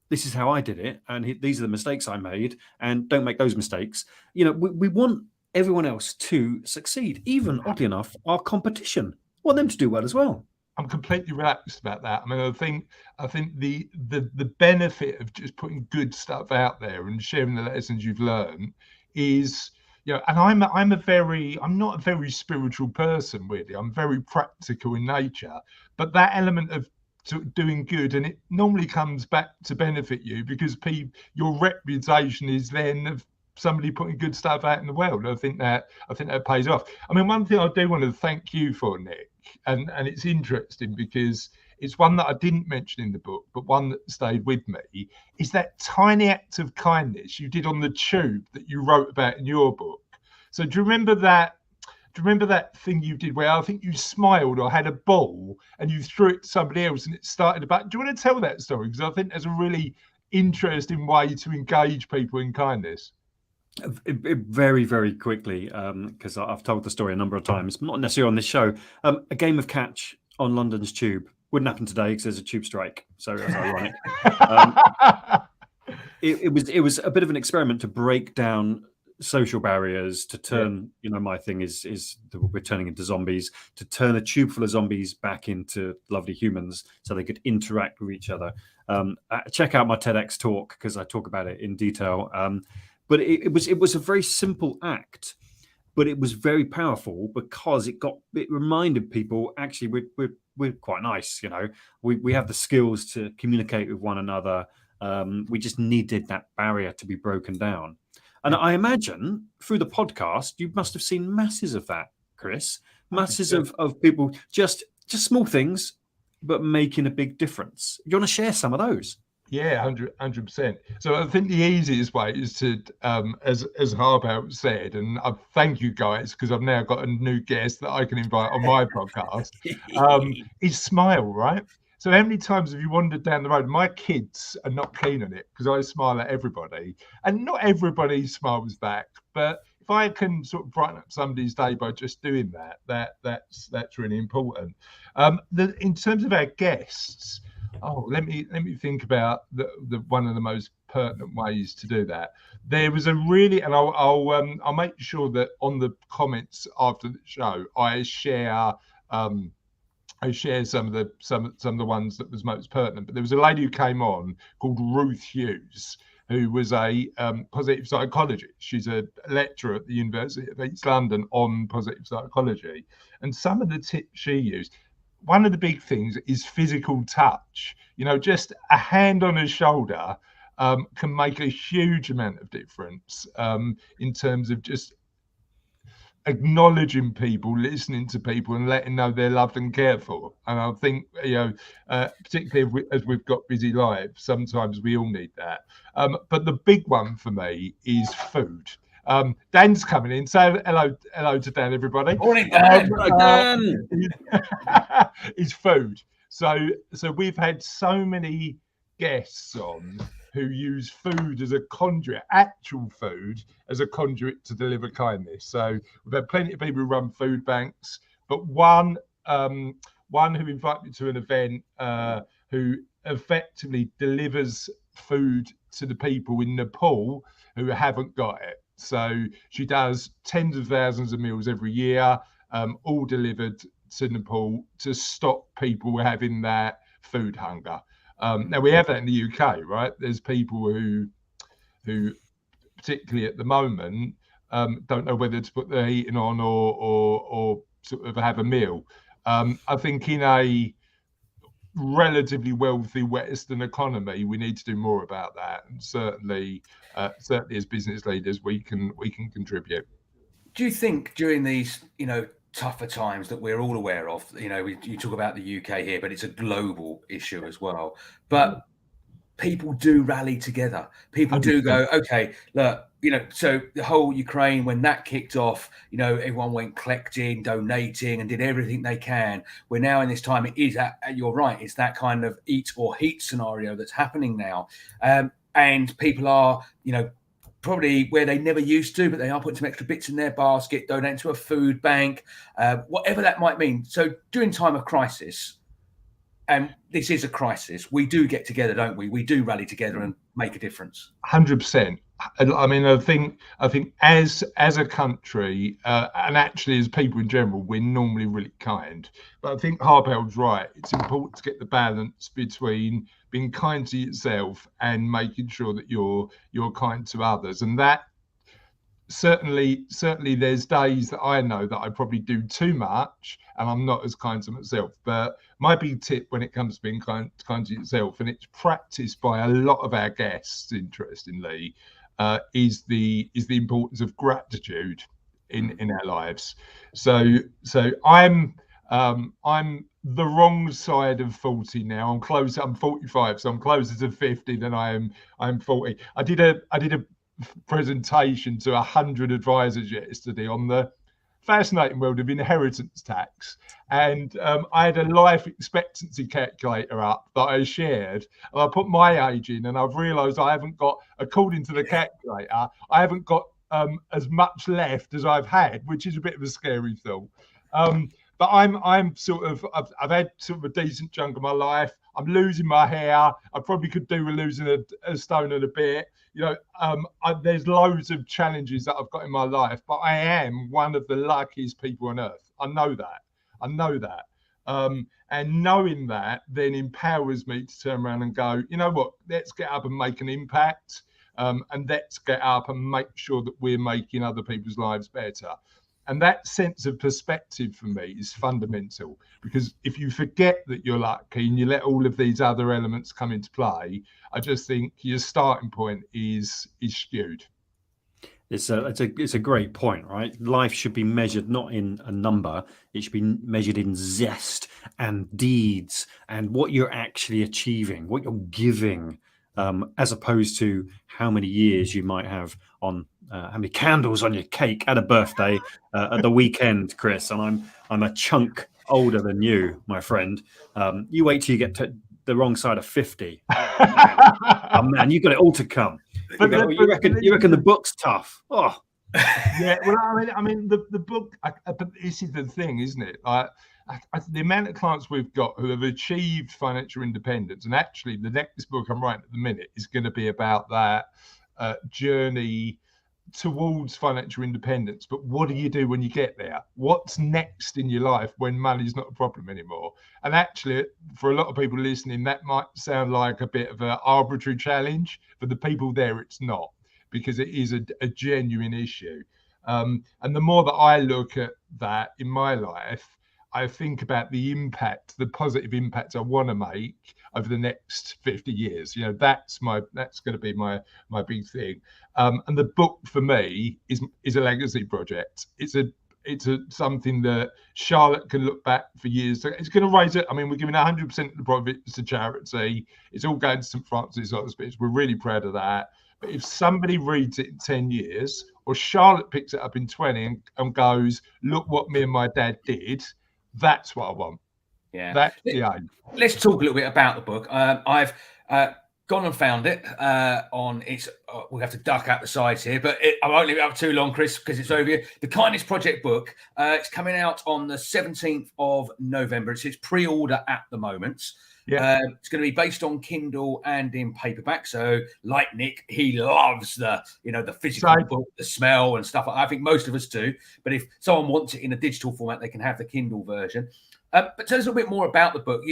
This is how I did it, and these are the mistakes I made, and don't make those mistakes. We want everyone else to succeed, even oddly enough, our competition. We want them to do well as well. I'm completely relaxed about that. I mean, I think the benefit of just putting good stuff out there and sharing the lessons you've learned is, and I'm not a very spiritual person, really. I'm very practical in nature, but that element of doing good, and it normally comes back to benefit you, because your reputation is then of somebody putting good stuff out in the world. I think that pays off. I mean, one thing I do want to thank you for, Nick, and it's interesting because it's one that I didn't mention in the book, but one that stayed with me, is that tiny act of kindness you did on the tube that you wrote about in your book. So do you remember that? Do you remember that thing you did where I think you smiled or had a ball and you threw it to somebody else and it started about? Do you want to tell that story? Because I think there's a really interesting way to engage people in kindness. Very, very quickly, because I've told the story a number of times, but not necessarily on this show. A game of catch on London's tube wouldn't happen today because there's a tube strike. So that's ironic. It was a bit of an experiment to break down social barriers, to turn, my thing is we're turning into zombies, to turn a tube full of zombies back into lovely humans so they could interact with each other. Check out my TEDx talk because I talk about it in detail. But it was a very simple act, but it was very powerful because it reminded people, actually we're quite nice. We have the skills to communicate with one another. We just needed that barrier to be broken down. And I imagine through the podcast, you must have seen masses of that, Chris. Masses of people, just small things, but making a big difference. You want to share some of those? Yeah, 100%. So I think the easiest way is to, as Harpal said, and I thank you guys because I've now got a new guest that I can invite on my podcast, is smile, right? So how many times have you wandered down the road? My kids are not keen on it because I smile at everybody, and not everybody smiles back. But if I can sort of brighten up somebody's day by just doing that's really important. In terms of our guests, let me think about the one of the most pertinent ways to do that. There was a really, and I'll make sure that on the comments after the show I share I share some of the ones that was most pertinent. But there was a lady who came on called Ruth Hughes, who was a positive psychologist. She's a lecturer at the University of East London on positive psychology. And some of the tips she used, one of the big things is physical touch. You know, just a hand on a shoulder can make a huge amount of difference in terms of just acknowledging people, listening to people, and letting know they're loved and cared for. And I think, particularly as we've got busy lives, sometimes we all need that. But the big one for me is food. Dan's coming in. Say hello to Dan, everybody. Morning, Dan. Is food. So we've had so many guests on who use food as a conduit, actual food as a conduit to deliver kindness. So we've had plenty of people who run food banks, but one who invited me to an event who effectively delivers food to the people in Nepal who haven't got it. So she does tens of thousands of meals every year, all delivered to Nepal to stop people having that food hunger. Now we have that in the UK, right? There's people who particularly at the moment, don't know whether to put their heating on or sort of have a meal. I think in a relatively wealthy Western economy, we need to do more about that, and certainly as business leaders, we can contribute. Do you think during these, tougher times that we're all aware of, you talk about the UK here, but it's a global issue as well, but people do rally together. People do go, okay, look, so the whole Ukraine, when that kicked off, everyone went collecting, donating, and did everything they can. We're now in this time, it is, you're right, it's that kind of eat or heat scenario that's happening now. And people are, probably where they never used to, but they are putting some extra bits in their basket, donating to a food bank, whatever that might mean. So during time of crisis, and this is a crisis, we do get together, don't we? We do rally together and make a difference. 100%. I mean, I think as a country, and actually as people in general, we're normally really kind. But I think Harpal's right. It's important to get the balance between being kind to yourself and making sure that you're kind to others. And that certainly there's days that I know that I probably do too much and I'm not as kind to myself. But my big tip when it comes to being kind to yourself, and it's practiced by a lot of our guests, interestingly, is the importance of gratitude in our lives. So I'm the wrong side of 40 now. I'm 45, so I'm closer to 50 than I'm 40. I did a presentation to 100 advisors yesterday on the fascinating world of inheritance tax, and I had a life expectancy calculator up that I shared, and I put my age in, and I've realized I haven't got, according to the calculator, I haven't got as much left as I've had, which is a bit of a scary thought. But I'm sort of, I've had sort of a decent chunk of my life. I'm losing my hair. I probably could do with losing a stone and a bit. There's loads of challenges that I've got in my life, but I am one of the luckiest people on earth. I know that. And knowing that then empowers me to turn around and go, you know what, let's get up and make an impact. And let's get up and make sure that we're making other people's lives better. And that sense of perspective for me is fundamental, because if you forget that you're lucky and you let all of these other elements come into play, I just think your starting point is skewed. It's a great point, right? Life should be measured not in a number; it should be measured in zest and deeds and what you're actually achieving, what you're giving, as opposed to how many years you might have on how many candles on your cake at a birthday at the weekend, Chris. And I'm a chunk older than you, my friend. You wait till you get to the wrong side of 50. Oh man, you got it all to come. You reckon the book's tough? Oh, yeah. Well, I mean, the book. But this is the thing, isn't it? The amount of clients we've got who have achieved financial independence, and actually, the next book I'm writing at the minute is going to be about that journey towards financial independence, but what do you do when you get there? What's next in your life when money's not a problem anymore? And actually, for a lot of people listening, that might sound like a bit of an arbitrary challenge. For the people there, it's not, because it is a genuine issue. And the more that I look at that in my life, I think about the impact, the positive impact I want to make over the next 50 years. You know, that's going to be my big thing. And the book for me is a legacy project. It's something that Charlotte can look back for years. So it's going to raise it. I mean, we're giving 100% of the profits to charity. It's all going to St. Francis Hospice. We're really proud of that. But if somebody reads it in 10 years, or Charlotte picks it up in 20 and goes, look what me and my dad did, that's what I want. Yeah. That's the aim. Let's talk a little bit about the book. I've gone and found it on its. We'll have to duck out the sides here, but I won't leave it up too long, Chris, because it's over here. The Kindness Project book. It's coming out on the 17th of November. It's pre-order at the moment. Yeah. It's going to be based on Kindle and in paperback. So, like Nick, he loves the physical book, the smell and stuff. I think most of us do. But if someone wants it in a digital format, they can have the Kindle version. But tell us a little bit more about the book.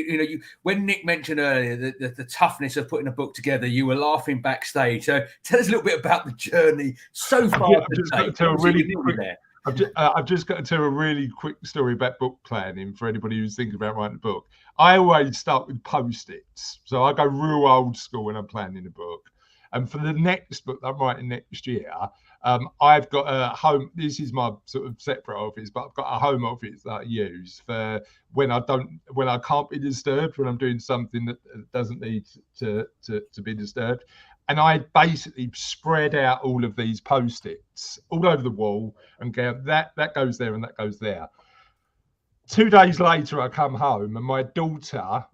When Nick mentioned earlier the toughness of putting a book together, you were laughing backstage. So tell us a little bit about the journey so far. I've just got to tell a really quick story about book planning for anybody who's thinking about writing a book. I always start with Post-its. So I go real old school when I'm planning a book. And for the next book that I'm writing next year, I've got a home. This is my sort of separate office, but I've got a home office that I use for when I can't be disturbed, when I'm doing something that doesn't need to be disturbed. And I basically spread out all of these Post-its all over the wall and go, that goes there and that goes there. 2 days later, I come home and my daughter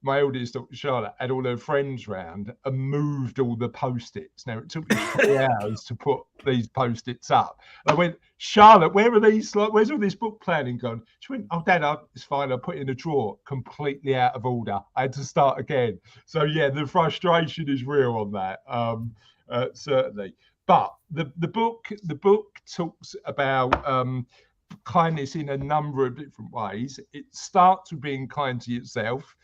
my eldest daughter, Charlotte, had all her friends round and moved all the Post-its. Now, it took me 3 hours to put these Post-its up. I went, Charlotte, where are these? Where's all this book planning gone? She went, oh, Dad, it's fine. I put it in a drawer, completely out of order. I had to start again. So, yeah, the frustration is real on that, certainly. But the book talks about kindness in a number of different ways. It starts with being kind to yourself.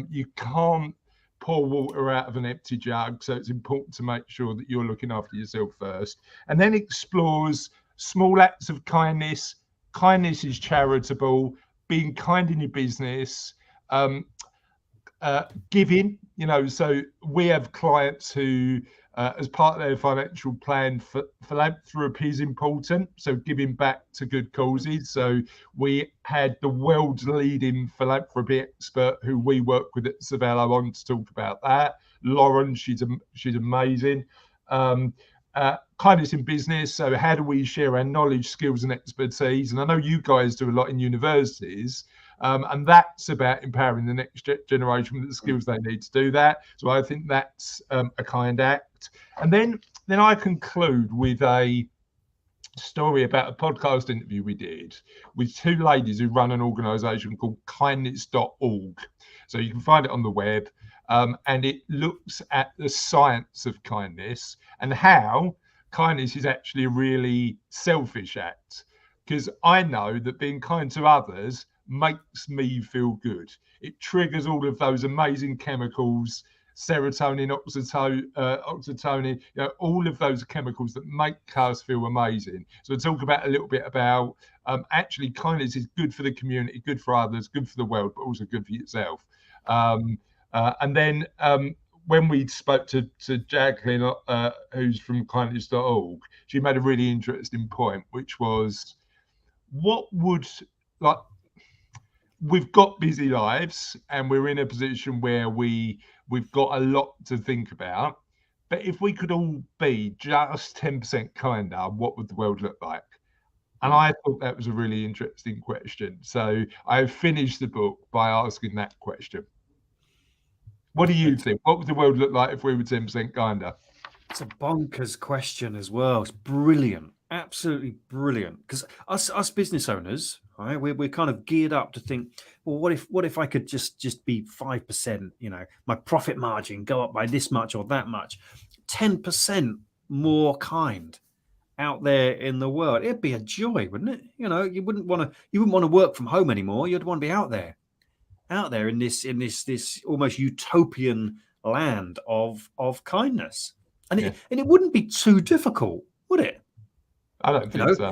You can't pour water out of an empty jug, so it's important to make sure that you're looking after yourself first. And then explores small acts of kindness. Kindness is charitable. Being kind in your business. Giving. So we have clients who, as part of their financial plan, philanthropy is important. So giving back to good causes. So we had the world's leading philanthropy expert who we work with at Savello on to talk about that. Lauren, she's amazing. Kindness in business. So how do we share our knowledge, skills and expertise? And I know you guys do a lot in universities. And that's about empowering the next generation with the skills they need to do that. So I think that's a kind act. And then I conclude with a story about a podcast interview we did with 2 ladies who run an organisation called kindest.org. So you can find it on the web. And it looks at the science of kindness and how kindness is actually a really selfish act. Because I know that being kind to others makes me feel good. It triggers all of those amazing chemicals, serotonin, oxytocin, all of those chemicals that make us feel amazing. So we'll talk about a little bit about actually kindness is good for the community, good for others, good for the world, but also good for yourself. And then when we spoke to Jacqueline, who's from kindest.org, she made a really interesting point, which was, we've got busy lives and we're in a position where we've got a lot to think about. But if we could all be just 10% kinder, what would the world look like? And I thought that was a really interesting question. So I finished the book by asking that question. What do you think? What would the world look like if we were 10% kinder? It's a bonkers question as well. It's brilliant. Absolutely brilliant. Because us business owners, right, we're kind of geared up to think, well, what if I could just be 5%, my profit margin go up by this much or that much. 10% more kind out there in the world. It'd be a joy, wouldn't it? You know, you wouldn't want to work from home anymore. You'd want to be out there in this almost utopian land of kindness. And it wouldn't be too difficult, would it? I don't think so.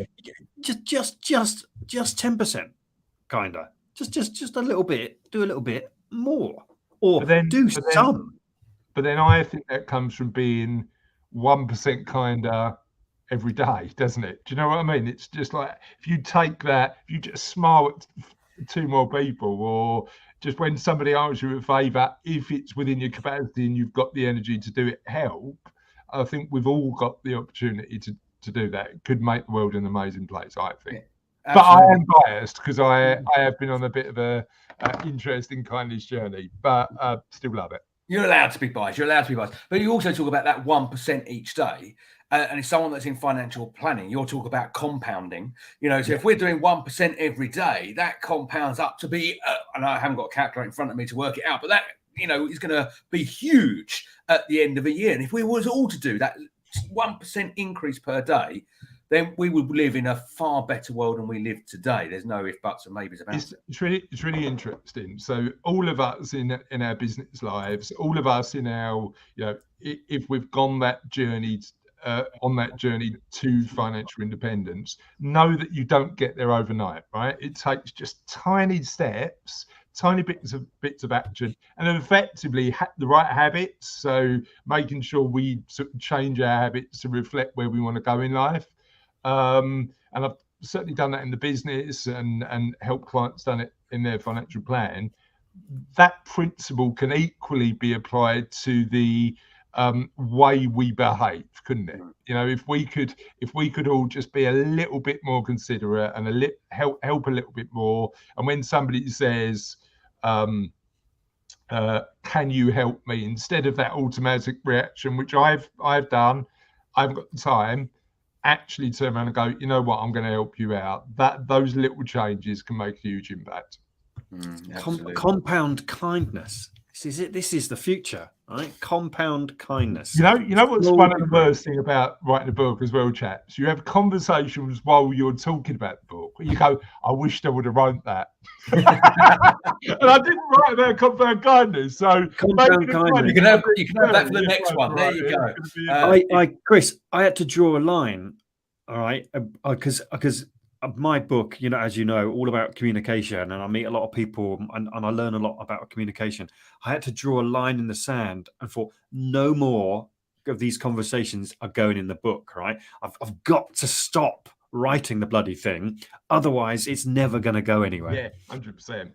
Just 10% kinder. Just a little bit. Do a little bit more, or some. But then I think that comes from being 1% kinder every day, doesn't it? Do you know what I mean? It's just like, if you take that, if you just smile at 2 more people, or just when somebody asks you a favour, if it's within your capacity and you've got the energy to do it, help. I think we've all got the opportunity to do that. It could make the world an amazing place, I think. Yeah, but I am biased because I have been on a bit of a interesting kindness journey, but still love it. You're allowed to be biased. You're allowed to be biased. But you also talk about that 1% each day. And as someone that's in financial planning, you're talking about compounding. You know, so if we're doing 1% every day, that compounds up to be, and I haven't got a calculator in front of me to work it out, but that, you know, is going to be huge at the end of a year. And if we was all to do that 1% increase per day, then we would live in a far better world than we live today. There's no if, buts, and maybes about it. It's really interesting. So all of us in our business lives, all of us in our, you know, if we've gone that journey, on that journey to financial independence, know that you don't get there overnight, right? It takes just tiny steps, tiny bits of action, and then effectively the right habits. So making sure we sort of change our habits to reflect where we want to go in life. And I've certainly done that in the business and helped clients done it in their financial plan. That principle can equally be applied to the way we behave, couldn't it? You know, if we could all just be a little bit more considerate and help a little bit more. And when somebody says, can you help me, instead of that automatic reaction, which I've done, I've got the time, actually turn around and go, you know what, I'm going to help you out. Those little changes can make a huge impact. Compound kindness. This is the future, right? Compound kindness. You know what's one of the worst thing about writing a book as well, chaps? You have conversations while you're talking about the book. You go, I wished I would have wrote that. And I didn't write about compound kindness. So compound kindness. You can have that for the next one. There you go. Chris, I had to draw a line, all right, because my book, you know, as you know, all about communication, and I meet a lot of people and I learn a lot about communication. I had to draw a line in the sand and thought, no more of these conversations are going in the book, right? I've got to stop writing the bloody thing, otherwise it's never going to go anywhere. Yeah, 100%.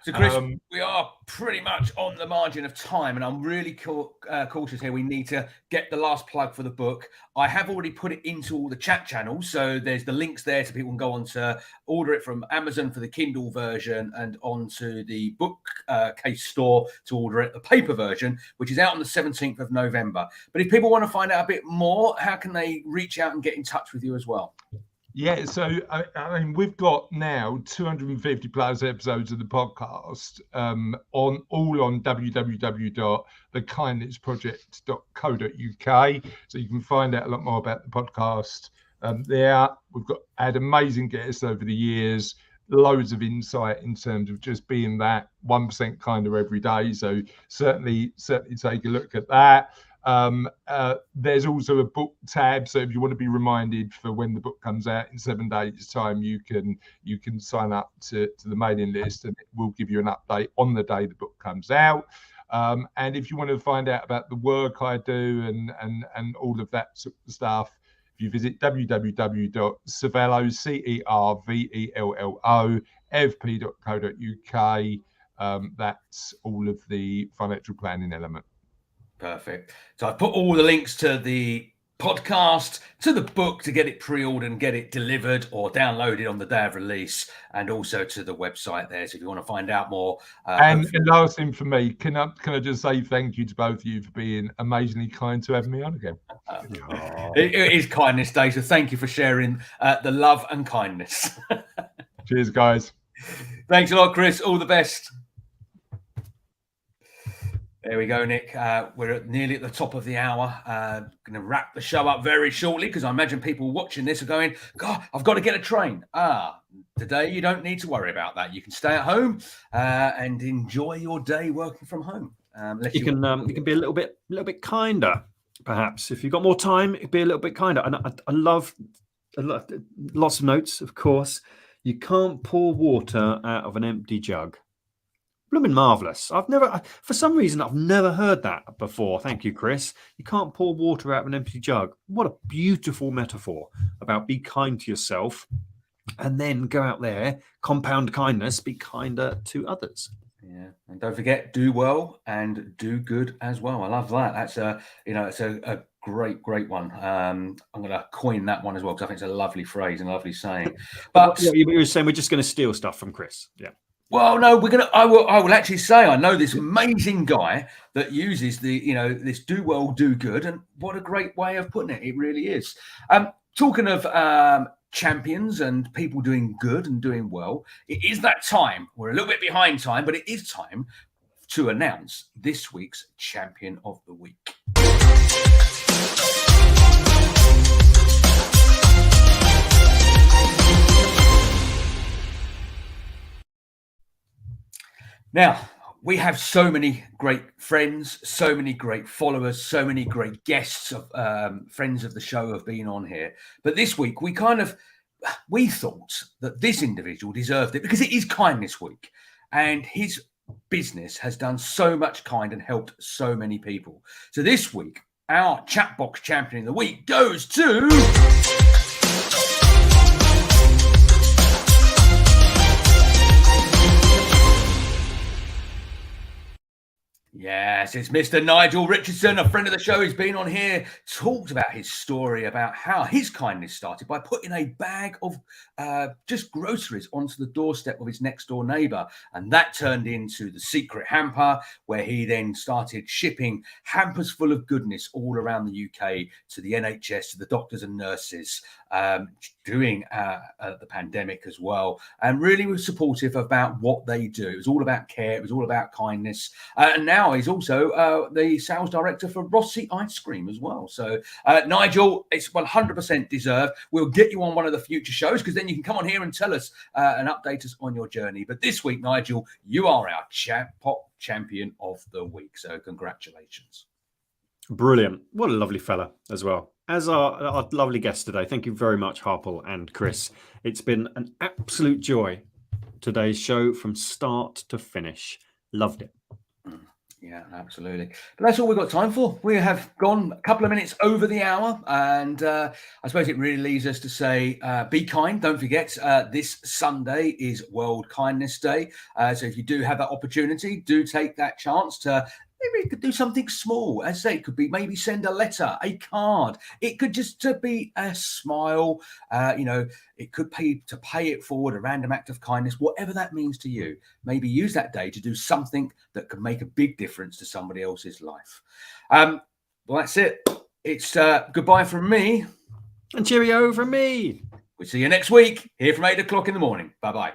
So, Chris, we are pretty much on the margin of time, and I'm really cautious here. We need to get the last plug for the book. I have already put it into all the chat channels, so there's the links there so people can go on to order it from Amazon for the Kindle version and onto the bookcase store to order it, the paper version, which is out on the 17th of November. But if people want to find out a bit more, how can they reach out and get in touch with you as well? Yeah, so I mean, we've got now 250 plus episodes of the podcast on www.thekindnessproject.co.uk. So you can find out a lot more about the podcast there. We've had amazing guests over the years, loads of insight in terms of just being that 1% kinder every day. So certainly take a look at that. There's also a book tab, so if you want to be reminded for when the book comes out in 7 days' time, you can sign up to the mailing list, and it will give you an update on the day the book comes out. And if you want to find out about the work I do and all of that sort of stuff, if you visit www.cervello.fp.co.uk, that's all of the financial planning element. Perfect. So I've put all the links to the podcast, to the book, to get it pre-ordered and get it delivered or downloaded on the day of release, and also to the website there. So if you want to find out more. And last thing for me, can I just say thank you to both of you for being amazingly kind to having me on again. It is Kindness Day, so thank you for sharing the love and kindness. Cheers, guys. Thanks a lot, Chris. All the best. There we go, Nick. We're nearly at the top of the hour. Going to wrap the show up very shortly because I imagine people watching this are going, God, I've got to get a train. Today you don't need to worry about that. You can stay at home and enjoy your day working from home. You can be a little bit kinder, perhaps. If you've got more time, be a little bit kinder. And I love lots of notes, of course. You can't pour water out of an empty jug. Blooming marvelous. For some reason, I've never heard that before. Thank you, Chris. You can't pour water out of an empty jug. What a beautiful metaphor about be kind to yourself and then go out there, compound kindness, be kinder to others. Yeah, and don't forget, do well and do good as well. I love that. That's it's a great one. I'm going to coin that one as well because I think it's a lovely phrase and a lovely saying. But you were saying we're just going to steal stuff from Chris. Yeah. Well, no, I will actually say I know this amazing guy that uses this do well, do good, and what a great way of putting it. It really is. Talking of champions and people doing good and doing well, it is that time. We're a little bit behind time, but it is time to announce this week's champion of the week. Now, we have so many great friends, so many great followers, so many great guests of friends of the show have been on here. But this week, we thought that this individual deserved it because it is Kindness Week. And his business has done so much kind and helped so many people. So this week, our Chatbox champion of the week goes to... Yes, it's Mr. Nigel Richardson, a friend of the show. He's been on here, talked about his story about how his kindness started by putting a bag of just groceries onto the doorstep of his next door neighbour. And that turned into the secret hamper, where he then started shipping hampers full of goodness all around the UK to the NHS, to the doctors and nurses during the pandemic as well. And really was supportive about what they do. It was all about care. It was all about kindness. And now he's also the sales director for Rossi Ice Cream as well. So, Nigel, it's 100% deserved. We'll get you on one of the future shows because then you can come on here and tell us and update us on your journey. But this week, Nigel, you are our Chatbox champion of the week. So congratulations. Brilliant. What a lovely fella as well. As our lovely guest today. Thank you very much, Harpal and Chris. It's been an absolute joy, today's show from start to finish. Loved it. Yeah, absolutely. But that's all we've got time for. We have gone a couple of minutes over the hour. And I suppose it really leaves us to say, be kind. Don't forget, this Sunday is World Kindness Day. So if you do have that opportunity, do take that chance to maybe you could do something small. As I say, it could be maybe send a letter, a card. It could just to be a smile. It could be to pay it forward, a random act of kindness, whatever that means to you. Maybe use that day to do something that could make a big difference to somebody else's life. Well, that's it. It's goodbye from me. And cheerio from me. We'll see you next week here from 8 o'clock in the morning. Bye-bye.